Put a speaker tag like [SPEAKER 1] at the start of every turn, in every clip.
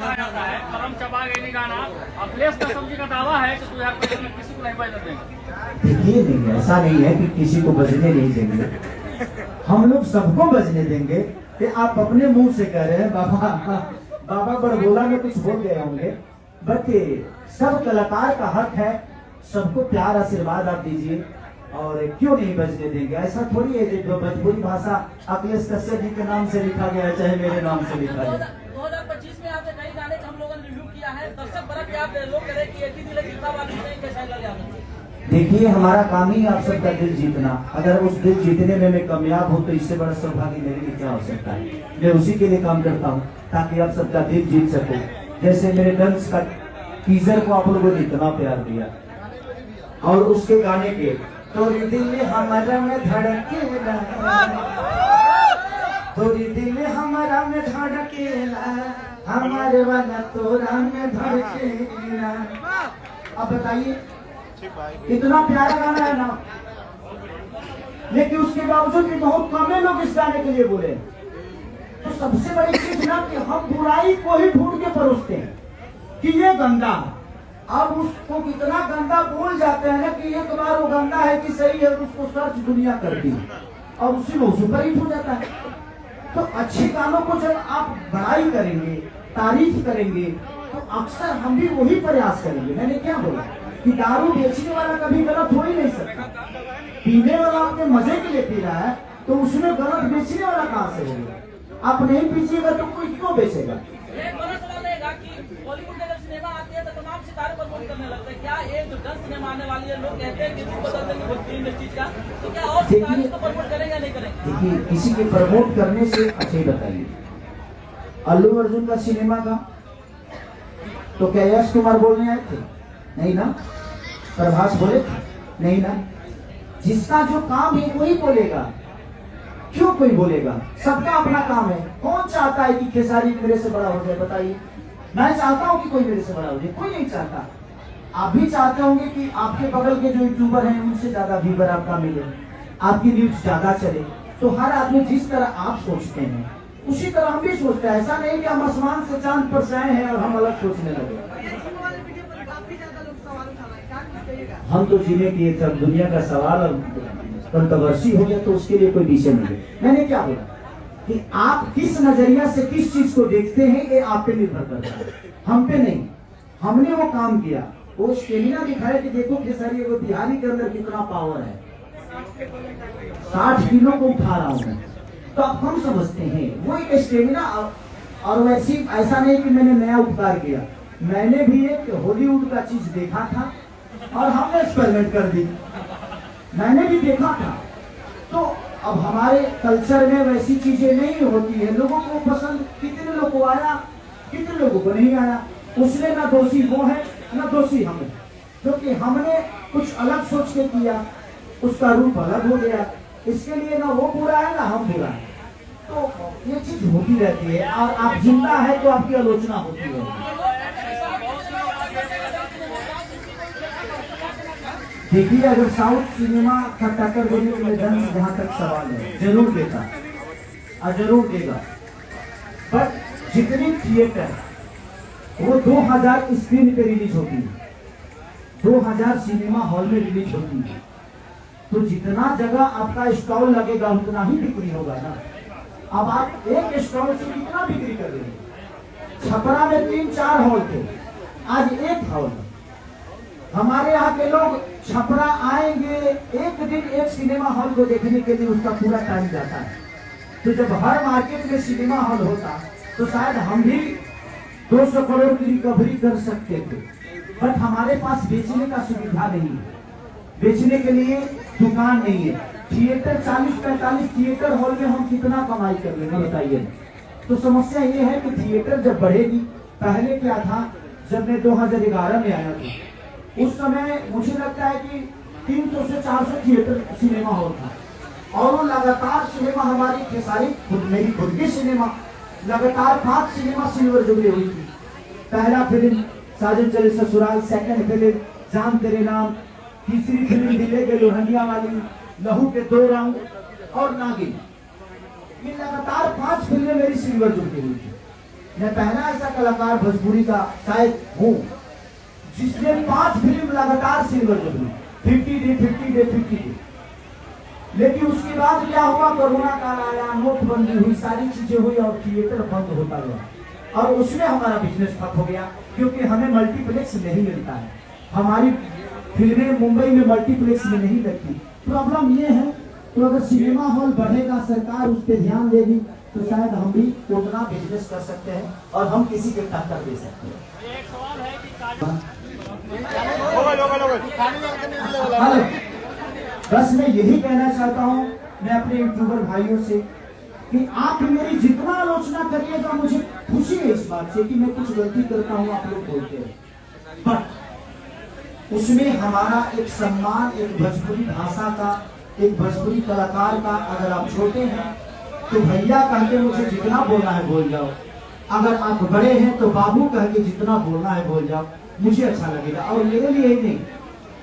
[SPEAKER 1] कहा जाता है परम चबा गई गाना। अखिलेश कसम जी का दावा है कि 2025 में किसी को नहीं बजने देंगे।
[SPEAKER 2] देखिए नहीं, ऐसा नहीं है कि किसी को बजने नहीं देंगे, हम लोग सबको बजने देंगे। कि आप अपने मुंह से कह रहे हैं बाबा बड़बोला में कुछ बोल गए होंगे, बट सब कलाकार का हक है, सबको प्यार आशीर्वाद आप दीजिए और क्यों नहीं बजने देंगे। ऐसा थोड़ी है जो भोजपुरी भाषा अखिलेश कश्यप जी के नाम से लिखा गया है चाहे मेरे नाम से लिखा जाए।
[SPEAKER 3] 2025 में आपने कई गाने का हम लोगों ने रिव्यू किया है, दर्शक बड़ा भी आप लोग कह रहे कि एक ही दिल गीता वाली नहीं कैसा लगा।
[SPEAKER 2] देखिए हमारा काम ही आप सबका दिल जीतना, अगर उस दिल जीतने में मैं कामयाब हूँ तो इससे बड़ा सौभाग्य मेरे लिए क्या हो सकता है। मैं उसी के लिए काम करता हूँ ताकि आप सबका दिल जीत सकूं। जैसे मेरे डांस का टीजर को आप लोगों ने इतना प्यार दिया और उसके गाने के तोरी दिल हमारा में धड़केला, तोरी दिल हमारा में धड़केला, हमारे वाला तोरा में धड़केला। अब बताइए इतना प्यारा गाना है ना, लेकिन उसके बावजूद भी बहुत कम लोग इस गाने के लिए बोले। तो सबसे बड़ी चीज ना कि हम बुराई को ही ढूंढ के परोसते हैं कि ये गंदा है, अब उसको कितना गंदा बोल जाते हैं ना कि एक बार वो गंदा है कि सही है, उसको सर्च दुनिया करती है और उसी में सुपर हिट हो जाता है। तो अच्छे गानों को जब आप बड़ाई करेंगे, तारीफ करेंगे, तो अक्सर हम भी वही प्रयास करेंगे। मैंने क्या बोला कि दारू बेचने वाला कभी गलत हो ही नहीं सकता, पीने वाला अपने मजे के लिए पी रहा है तो उसमें गलत बेचने वाला कहाँ से होगा। आप नहीं पीजिएगा तो कोई क्यों बेचेगा।
[SPEAKER 3] बॉलीवुड में जब सिनेमा आती है तो तमाम सितारे प्रमोट करने लगते हैं, क्या ये जो 10 सिनेमा आने वाली है लोग कहते हैं कि बदल देंगे भोजपुरी इंडस्ट्री का, तो क्या और सितारे इसको प्रमोट करेंगे या नहीं करेंगे।
[SPEAKER 2] देखिए किसी के प्रमोट करने से अच्छे ही बताइए, अल्लू अर्जुन का सिनेमा का तो क्या यश कुमार बोलने आए थे? नहीं ना। प्रभास बोले थे? नहीं ना। जिसका जो काम है वही बोलेगा, क्यों कोई बोलेगा। सबका अपना काम है। कौन चाहता है कि खेसारी मेरे से बड़ा हो जाए, बताइए। मैं चाहता हूं कि कोई मेरे से बड़ा हो जाए, कोई नहीं चाहता। आप भी चाहते होंगे कि आपके बगल के जो यूट्यूबर हैं उनसे ज्यादा व्यूवर आपका मिले, आपकी न्यूज ज्यादा चले। तो हर आदमी जिस तरह आप सोचते हैं उसी तरह हम भी सोचते हैं। ऐसा नहीं कि हम आसमान से चांद पर से आए हैं और हम अलग सोचने लगे। हम तो जीने की तब दुनिया का सवाल और कंट्रोवर्सी हो गया तो उसके लिए कोई विषय नहीं है। मैंने क्या बोला कि आप किस नजरिया से किस चीज को देखते हैं ये आप पे निर्भर करता है, हम पे नहीं। हमने वो काम किया, वो स्टेमिना दिखाया कि देखो खेसारी वो बिहारी के अंदर कितना पावर है, 60 किलो को उठा रहा हूं। तो अब हम समझते हैं वो एक स्टेमिना। और वैसी ऐसा नहीं कि मैंने नया उपकार किया, मैंने भी एक हॉलीवुड का चीज देखा था और हमने एक्सपेरिमेंट कर दी, मैंने भी देखा था। तो अब हमारे कल्चर में वैसी चीजें नहीं होती है, लोगों को पसंद, कितने लोगों को आया कितने लोगों को नहीं आया। उसमें ना दोषी वो है ना दोषी हम है, क्योंकि हमने कुछ अलग सोच के किया, उसका रूप अलग हो गया। इसके लिए ना वो बुरा है ना हम बुरा है। तो ये चीज होती रहती है और आप जिंदा है तो आपकी आलोचना होती है। देखिए अगर साउथ सिनेमा का टक्कर देने के लिए डांस जहां तक सवाल है, जरूर देता और जरूर देगा। बट जितनी थिएटर वो 2000 स्क्रीन पे रिलीज होती है, 2000 सिनेमा हॉल में रिलीज होती है, तो जितना जगह आपका स्टॉल लगेगा उतना ही बिक्री होगा ना। अब आप एक स्टॉल से कितना बिक्री कर रहे हैं। छपरा में 3-4 हॉल थे, आज एक हॉल। हमारे यहाँ के लोग छपरा आएंगे, एक दिन एक सिनेमा हॉल को देखने के लिए उसका पूरा टाइम जाता है। तो जब हर मार्केट में सिनेमा हॉल होता तो शायद हम भी 200 करोड़ की रिकवरी कर सकते थे। बट हमारे पास बेचने का सुविधा नहीं है, बेचने के लिए दुकान नहीं है। थिएटर 40-45 थिएटर हॉल में हम कितना कमाई कर लेंगे बताइए। तो समस्या ये है कि थिएटर जब बढ़ेगी, पहले क्या था जब मैं 2011 में आया था उस समय मुझे लगता है कि 300 से 400 थिएटर सिनेमा हॉल था और वो लगातार सिनेमा हमारी खेसारी मेरी खुद की सिनेमा लगातार 5 सिनेमा सिल्वर जुबली हुई थी। पहला फिल्म साजन चले ससुराल, सेकंड फिल्म जान तेरे नाम, तीसरी फिल्म दिले के लोहनिया वाली, लहू के 2 रंग और नागिन। ये लगातार 5 फिल्में मेरी सिल्वर जुबली हुई थी। मैं पहला ऐसा कलाकार भोजपुरी का शायद हूँ जिसने 5 फिल्म लगातार सिल्वर जुबली, 50 डे। लेकिन उसके बाद क्या हुआ, कोरोना काल आया, नोटबंदी हुई, सारी चीजें हुई और थिएटर बंद होता गया और उसमें हमारा बिजनेस ठप हो गया क्योंकि हमें मल्टीप्लेक्स नहीं मिलता है। हमारी फिल्में मुंबई में मल्टीप्लेक्स में नहीं लगती। प्रॉब्लम ये है, तो अगर सिनेमा हॉल बढ़ेगा, सरकार उस पर ध्यान देगी तो शायद हम भी उतना बिजनेस कर सकते हैं और हम किसी के टक्कर दे सकते हैं।
[SPEAKER 1] एक सवाल है कि
[SPEAKER 2] हेलो, बस मैं यही कहना चाहता हूँ मैं अपने यूट्यूबर भाइयों से कि आप मेरी जितना आलोचना करिएगा मुझे खुशी है इस बात से कि मैं कुछ गलती करता हूँ, आप लोग बोलते हैं, बट उसमें हमारा एक सम्मान, एक भोजपुरी भाषा का, एक भोजपुरी कलाकार का, अगर आप छोटे हैं तो भैया कह के मुझे जितना बोलना है बोल जाओ, अगर आप बड़े हैं तो बाबू कह के जितना बोलना है बोल जाओ, मुझे अच्छा लगेगा। और मेरे लिए ही नहीं,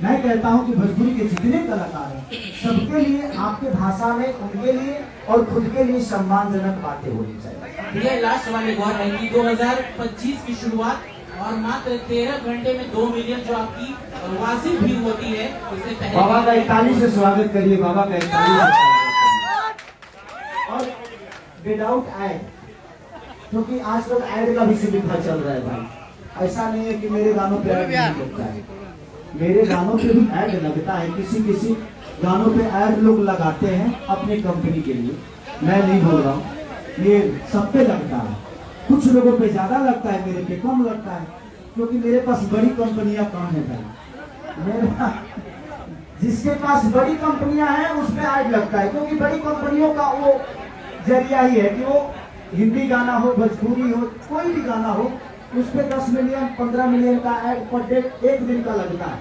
[SPEAKER 2] मैं कहता हूं कि भोजपुरी के जितने कलाकार हैं सबके लिए आपके भाषा में उनके लिए और खुद के लिए सम्मानजनक बातें होनी चाहिए।
[SPEAKER 3] ये लास्ट वाली गौर है कि 2025 की शुरुआत और मात्र 13 घंटे में 2 मिलियन जो आपकी वाजिब भीड़ होती है, उससे पहले
[SPEAKER 2] बाबा का 41 से स्वागत करिए, बाबा का 41 और विदाउट एड, क्योंकि आजकल एड का भी सुविधा चल रहा है भाई। ऐसा नहीं है कि मेरे गानों पे एड नहीं लगता है, मेरे गानों पे भी ऐड लगता है। किसी गानों पे ऐड लोग लगाते हैं अपनी कंपनी के लिए, मैं नहीं बोल रहा हूँ, ये सब पे लगता है। कुछ लोगों पे ज्यादा लगता है, मेरे पे कम लगता है, क्योंकि मेरे पास बड़ी कंपनियां कम है भाई। मेरे जिसके पास बड़ी कंपनियां हैं उस पे ऐड लगता है, क्योंकि बड़ी कंपनियों का वो जरिया ही है कि वो हिंदी गाना हो, भोजपुरी हो, कोई भी गाना हो, उस पे 10 मिलियन 15 मिलियन का ऐड पर डे एक दिन का लगता है।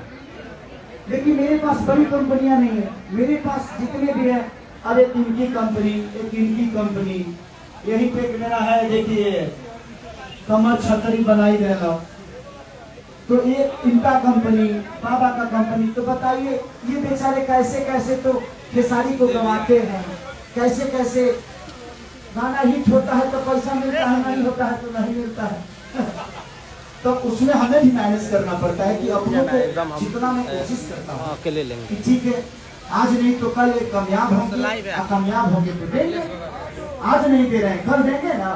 [SPEAKER 2] लेकिन मेरे पास बड़ी कंपनियां नहीं है, मेरे पास जितने भी है, अब एक इनकी कंपनी, एक इनकी कंपनी, यहीं पे एक मेरा है, देखिए कमर छतरी बनाई दे रहा, तो एक इनका कंपनी, बाबा का कंपनी। तो बताइए ये बेचारे कैसे कैसे तो खेसारी को गवाते हैं, कैसे कैसे गाना हिट होता है तो पैसा मिलता है, नहीं होता है तो नहीं मिलता है। तो उसमें हमें भी मैनेज करना पड़ता है कि अपनों को जितना मैं कोशिश करता हूँ कि ठीक है आज नहीं तो कल एक कामयाब होंगे, कामयाब होंगे तो देंगे, आज नहीं दे रहे हैं कल देंगे ना,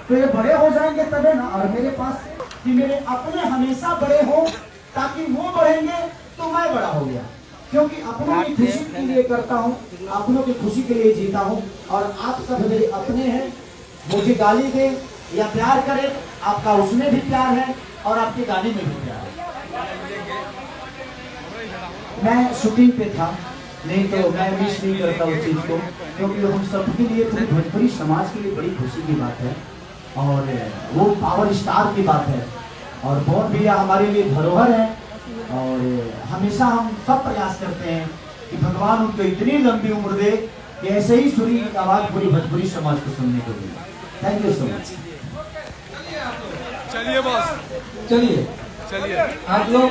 [SPEAKER 2] तो ये बड़े हो जाएंगे तबे ना। और मेरे पास कि मेरे अपने हमेशा बड़े हो, ताकि वो बढ़ेंगे तो मैं बड़ा हो गया, क्योंकि अपनों की खुशी के लिए करता हूँ, अपनों की खुशी के लिए जीता हूँ। और आप सब मेरे अपने हैं, मुझे गाली दे या प्यार करे, आपका उसमें भी प्यार है और आपके गाने में भी प्यार है। मैं शूटिंग पे था, नहीं तो मैं मिस नहीं करता उस चीज को, क्योंकि हम सबके लिए, पूरी भोजपुरी समाज के लिए बड़ी खुशी की बात है और वो पावर स्टार की बात है। और बहुत भी हमारे लिए धरोहर है और हमेशा हम सब प्रयास करते हैं कि भगवान उनको इतनी लंबी उम्र दे कि ऐसे ही सुरी की आवाज पूरी भोजपुरी समाज को सुनने को मिले। Thank you so much.
[SPEAKER 4] चलिए बॉस,
[SPEAKER 5] चलिए
[SPEAKER 3] आप लोग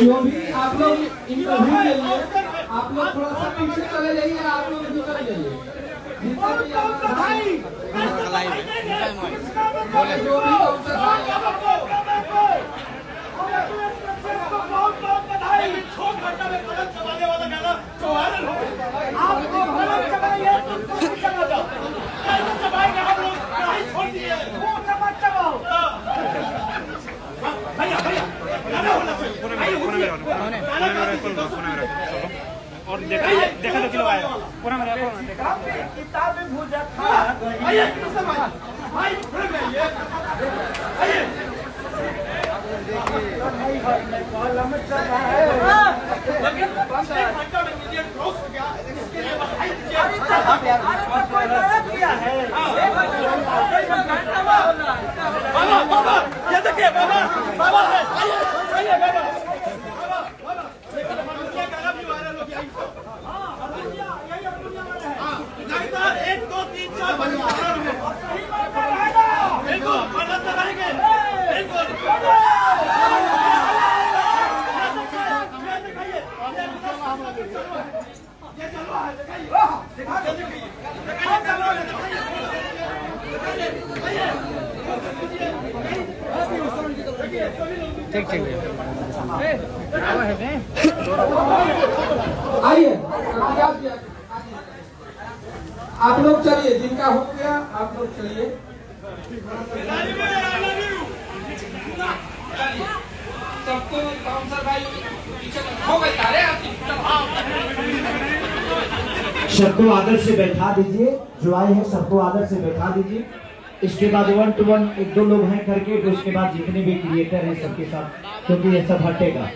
[SPEAKER 3] जो भी आप लोग इंटरव्यू के लिए आप लोग थोड़ा सा पीछे चले जाइए, आप लोग भी चले जाइए। जितने भी जो भी अवसर
[SPEAKER 1] और देखा तो किलो आया पूरा मेरा किताब में भूल जाता आइए भाई ठीक ठीक
[SPEAKER 5] आइए आप लोग चलिए, जिनका हो गया आप लोग चलिए। सबको काउंसलर भाई हो गए सारे
[SPEAKER 2] सबको आदर से बैठा दीजिए, जो आए हैं सबको आदर से बैठा दीजिए। इसके बाद 1 to 1 1-2 लोग हैं करके, तो उसके बाद जितने भी क्रिएटर हैं सबके साथ, क्योंकि ये सब हटेगा।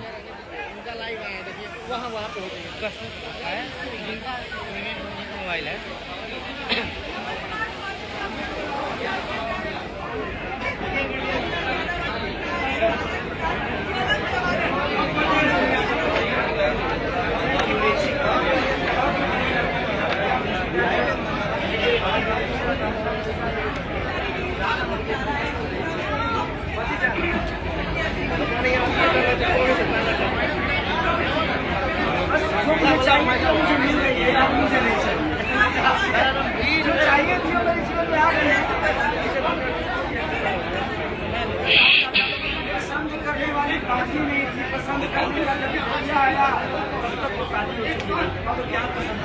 [SPEAKER 1] पसंद करने वाली बाकी नहीं थी, पसंद करने का जब मजा आया तब तक वो शादी हो चुकी है। अब क्या पसंद,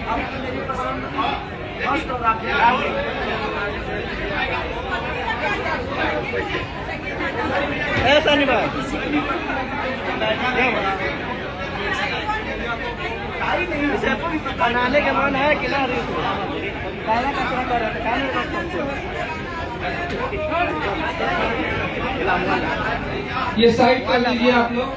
[SPEAKER 1] अब तो मेरी पसंद मस्त और आपकी ऐसा नहीं बात बनाने का मन है कि ना पहला कचरा कर
[SPEAKER 5] ये साइड कर लीजिए आप लोग।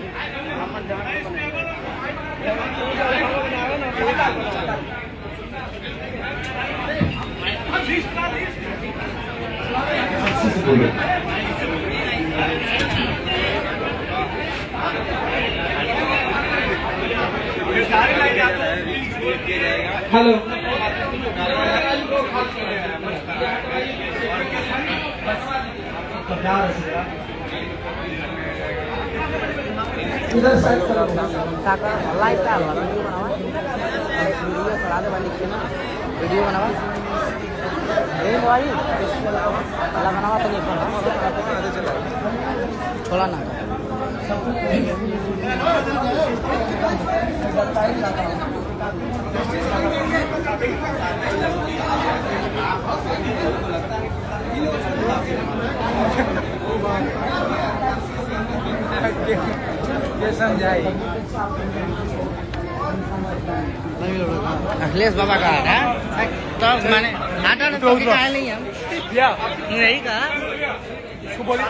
[SPEAKER 5] हेलो इधर साइड करो।
[SPEAKER 3] लाइफस्टाइल वाला वीडियो बनावा, वीडियो चला दे वाली के ना वीडियो बनावा, ये भाई वाला बनावा तो नहीं बनावा, छोला ना
[SPEAKER 1] ये समझाई
[SPEAKER 3] अखिलेश बाबा का है तो मैंने आटा तो कहा नहीं हम नहीं कहा
[SPEAKER 1] इसको बोलिए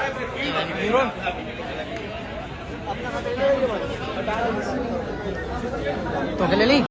[SPEAKER 3] तो ले ली।